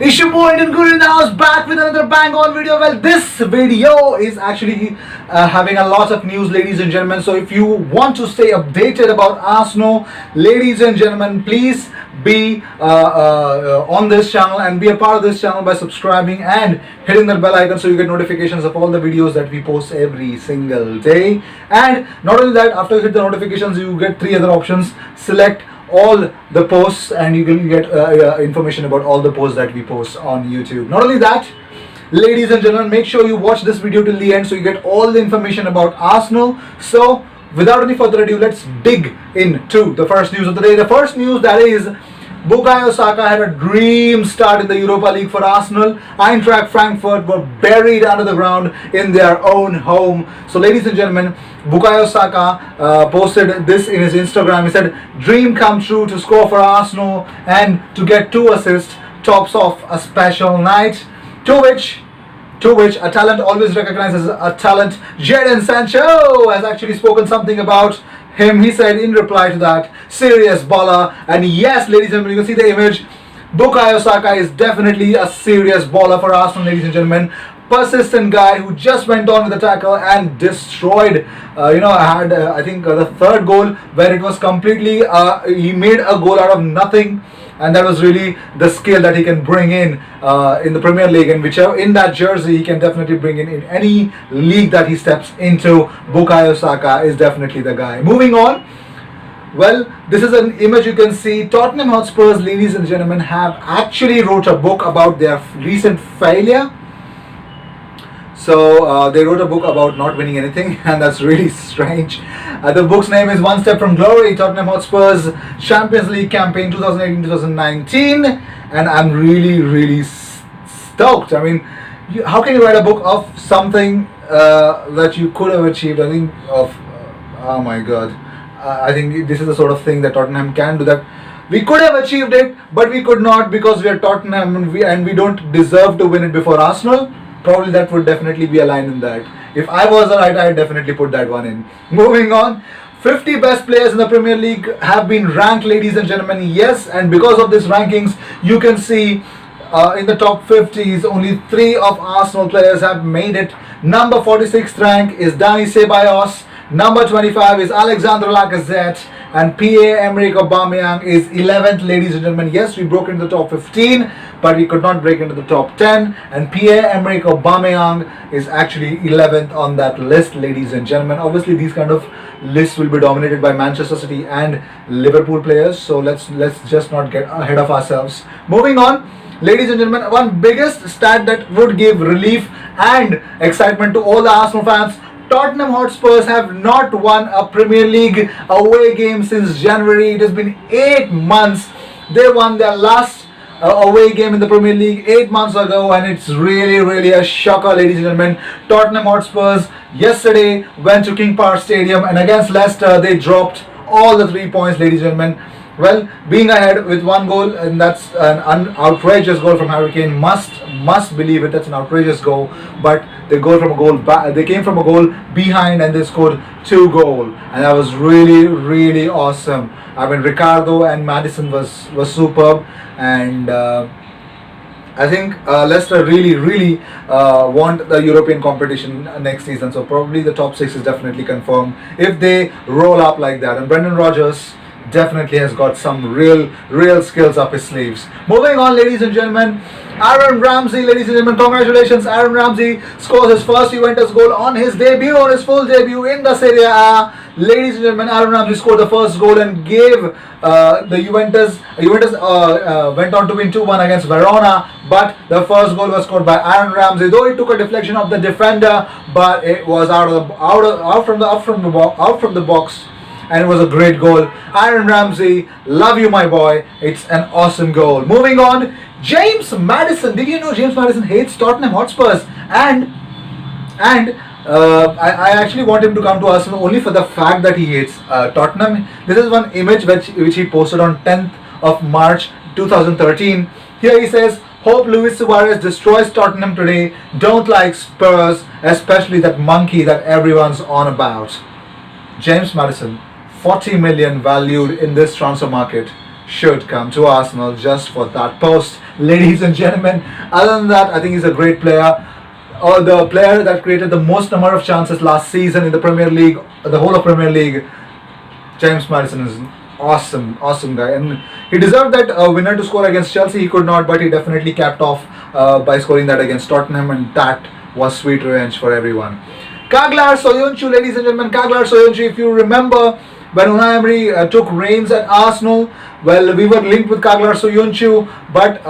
It's your boy Indian Gooner in the house, back with another bang on video. Well, this video is actually having a lot of news, ladies and gentlemen. So if you want to stay updated about Arsenal, ladies and gentlemen, please be on this channel and be a part of this channel by subscribing and hitting that bell icon so you get notifications of all the videos that we post every single day. And not only that, after you hit the notifications, you get three other options. Select all the posts and you can get information about all the posts that we post on YouTube. Not only that, ladies and gentlemen, make sure you watch this video till the end so you get all the information about Arsenal. So without any further ado, let's dig into the first news of the day. The first news, that is Bukayo Saka had a dream start in the Europa League for Arsenal. Eintracht Frankfurt were buried under the ground in their own home. So ladies and gentlemen, Bukayo Saka posted this in his Instagram. He said, "Dream come true to score for Arsenal and to get 2 assists tops off a special night." To which a talent always recognizes a talent. Jadon Sancho has actually spoken something about him. He said in reply to that, "Serious baller." And yes, ladies and gentlemen, you can see the image. Bukayo Saka is definitely a serious baller for Arsenal, ladies and gentlemen. Persistent guy who just went on with the tackle and destroyed. Had I think the third goal where it was completely. He made a goal out of nothing. And that was really the skill that he can bring in the Premier League, and whichever in that jersey he can definitely bring in any league that he steps into. Bukayo Saka is definitely the guy. Moving on. Well, this is an image you can see. Tottenham Hotspurs, ladies and gentlemen, have actually wrote a book about their recent failure. So they wrote a book about not winning anything, and that's really strange. The book's name is One Step from Glory, Tottenham Hotspur's Champions League campaign 2018-2019, and I'm really stoked. I mean, how can you write a book of something that you could have achieved? I think oh my god, I think this is the sort of thing that Tottenham can do, that we could have achieved it, but we could not because we are Tottenham and we don't deserve to win it before Arsenal. Probably that would definitely be a line in that. If I was a writer, I'd definitely put that one in. Moving on. 50 best players in the Premier League have been ranked, ladies and gentlemen. Yes, and because of these rankings, you can see in the top 50s, only 3 of Arsenal players have made it. Number 46th rank is Dani Ceballos. Number 25 is Alexandre Lacazette. And Pierre-Emerick Aubameyang is 11th, ladies and gentlemen. Yes, we broke into the top 15, but we could not break into the top 10. And Pierre-Emerick Aubameyang is actually 11th on that list, ladies and gentlemen. Obviously, these kind of lists will be dominated by Manchester City and Liverpool players. So let's just not get ahead of ourselves. Moving on. Ladies and gentlemen, one biggest stat that would give relief and excitement to all the Arsenal fans. Tottenham Hotspurs have not won a Premier League away game since January. It has been 8 months. They won their last away game in the Premier League 8 months ago, and it's really a shocker, ladies and gentlemen. Tottenham Hotspurs yesterday went to King Power Stadium, and against Leicester they dropped all the 3 points, ladies and gentlemen. Well, being ahead with 1 goal, and that's an outrageous goal from Harry Kane. Must believe it. That's an outrageous goal. But they came from a goal behind, and they scored 2 goals, and that was really awesome. I mean, Ricardo and Maddison was superb, and I think Leicester really want the European competition next season. So probably the top 6 is definitely confirmed if they roll up like that. And Brendan Rodgers definitely has got some real skills up his sleeves. Moving on, ladies and gentlemen, Aaron Ramsey, ladies and gentlemen, congratulations. Aaron Ramsey scores his first Juventus goal on his full debut in the Serie A. Ladies and gentlemen, Aaron Ramsey scored the first goal and gave the Juventus went on to win 2-1 against Verona. But the first goal was scored by Aaron Ramsey, though it took a deflection of the defender, but it was out from the box. And it was a great goal. Aaron Ramsey, love you, my boy. It's an awesome goal. Moving on, James Maddison. Did you know James Maddison hates Tottenham Hotspurs? And I actually want him to come to Arsenal only for the fact that he hates Tottenham. This is one image which he posted on 10th of March 2013. Here he says, "Hope Luis Suarez destroys Tottenham today. Don't like Spurs, especially that monkey that everyone's on about." James Maddison, 40 million valued in this transfer market. should come to Arsenal just for that post, ladies and gentlemen. Other than that, I think he's a great player. The player that created the most number of chances last season in the Premier League, the whole of Premier League. James Maddison is an awesome guy, and he deserved that winner to score against Chelsea. He could not, but he definitely capped off by scoring that against Tottenham, and that was sweet revenge for everyone. Kaglar Soyuncu, ladies and gentlemen, Kaglar Soyuncu. If you remember, when Unai Emery took reins at Arsenal, well, we were linked with Kaglar Soyuncu, but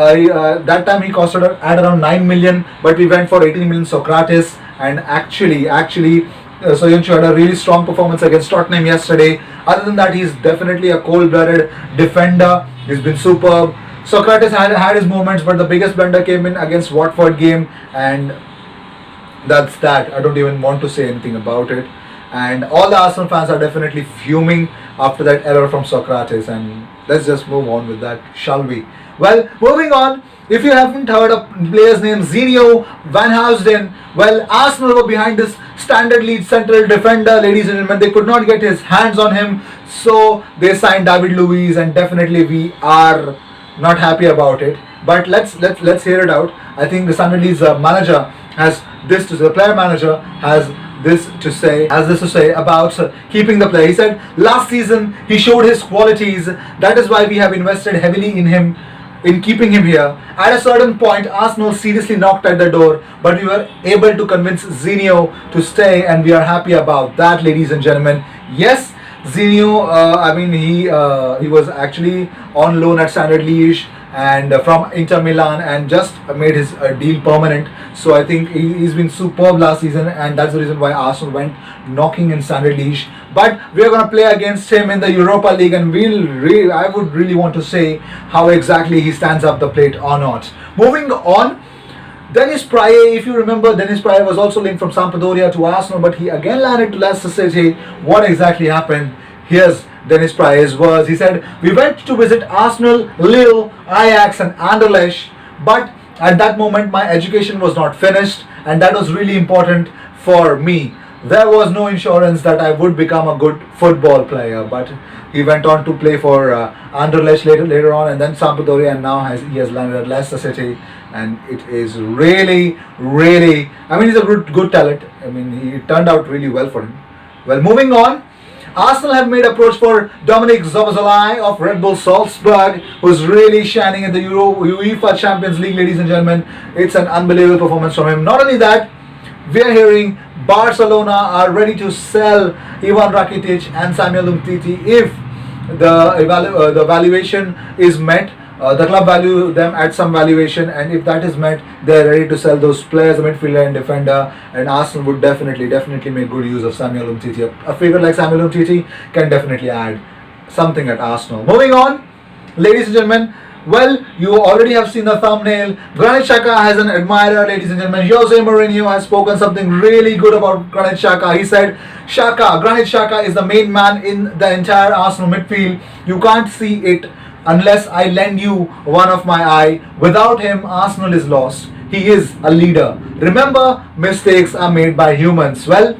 that time he costed at around 9 million, but we went for 18 million Socrates, and actually, Soyuncu had a really strong performance against Tottenham yesterday. Other than that, he's definitely a cold-blooded defender. He's been superb. Socrates had his moments, but the biggest blunder came in against Watford game, and that's that. I don't even want to say anything about it. And all the Arsenal fans are definitely fuming after that error from Socrates. And let's just move on with that, shall we? Well, moving on. If you haven't heard of players named Zinho Van Housden, well, Arsenal were behind this standard lead central defender, ladies and gentlemen. They could not get his hands on him, so they signed David Luiz, and definitely we are not happy about it. But let's hear it out. I think the standard league's manager has this to say. The player manager has this to say about keeping the player. He said last season he showed his qualities. That is why we have invested heavily in him, in keeping him here. At a certain point, Arsenal seriously knocked at the door, but we were able to convince Zinho to stay, and we are happy about that, ladies and gentlemen. Yes, Zinho, he was actually on loan at Standard Liège and from Inter Milan, and just made his deal permanent. So I think he's been superb last season, and that's the reason why Arsenal went knocking in Standard Liège. But we are going to play against him in the Europa League, and I would really want to say how exactly he stands up the plate or not. Moving on, Dennis Praye. If you remember, Dennis Praye was also linked from Sampdoria to Arsenal, but he again landed to Leicester City. What exactly happened? Here's Dennis Praye's words. He said, "We went to visit Arsenal, Lille, Ajax and Anderlecht, but at that moment my education was not finished, and that was really important for me. There was no insurance that I would become a good football player." But he went on to play for Anderlecht later on, and then Sampdoria, and now he has landed at Leicester City, and it is really, he's a good talent. He turned out really well for him. Well, moving on, Arsenal have made approach for Dominic Szoboszlai of Red Bull Salzburg, who's really shining in the UEFA Champions League, ladies and gentlemen. It's an unbelievable performance from him. Not only that, we are hearing Barcelona are ready to sell Ivan Rakitic and Samuel Umtiti if the valuation is met. The club value them at some valuation, and if that is met, they are ready to sell those players, the midfielder and defender, and Arsenal would definitely make good use of Samuel Umtiti. A figure like Samuel Umtiti can definitely add something at Arsenal. Moving on, ladies and gentlemen, well, you already have seen the thumbnail. Granit Xhaka has an admirer, ladies and gentlemen. Jose Mourinho has spoken something really good about Granit Xhaka. He said, Granit Xhaka is the main man in the entire Arsenal midfield. You can't see it unless I lend you one of my eye. Without him, Arsenal is lost. He is a leader. Remember, mistakes are made by humans. Well,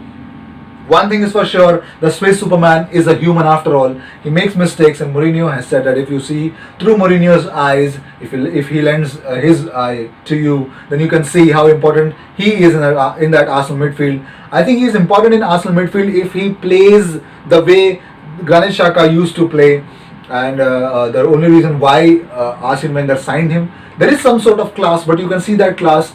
one thing is for sure, the Swiss Superman is a human after all. He makes mistakes, and Mourinho has said that if you see through Mourinho's eyes, if he lends his eye to you, then you can see how important he is in that Arsenal midfield. I think he is important in Arsenal midfield if he plays the way Granit Xhaka used to play. And the only reason why Arsene Wenger signed him, there is some sort of class, but you can see that class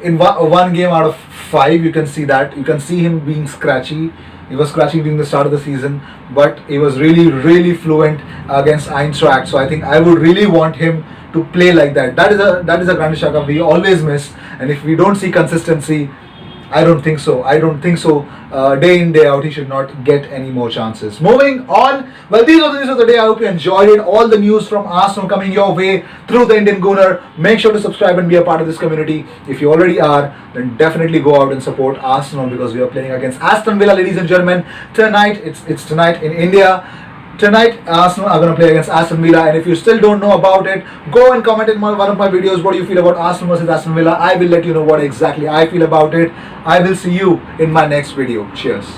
in one game out of 5. You can see that. You can see him being scratchy. He was scratchy during the start of the season, but he was really fluent against Eintracht. So I think I would really want him to play like that. That is a Granit Xhaka we always miss, and if we don't see consistency, I don't think so. Day in, day out, he should not get any more chances. Moving on. Well, these are the news of the day. I hope you enjoyed it. All the news from Arsenal coming your way through the Indian Gooner. Make sure to subscribe and be a part of this community. If you already are, then definitely go out and support Arsenal, because we are playing against Aston Villa, ladies and gentlemen. Tonight, it's tonight in India. Tonight, Arsenal are going to play against Aston Villa, and if you still don't know about it, go and comment in one of my videos what do you feel about Arsenal versus Aston Villa. I will let you know what exactly I feel about it. I will see you in my next video. Cheers.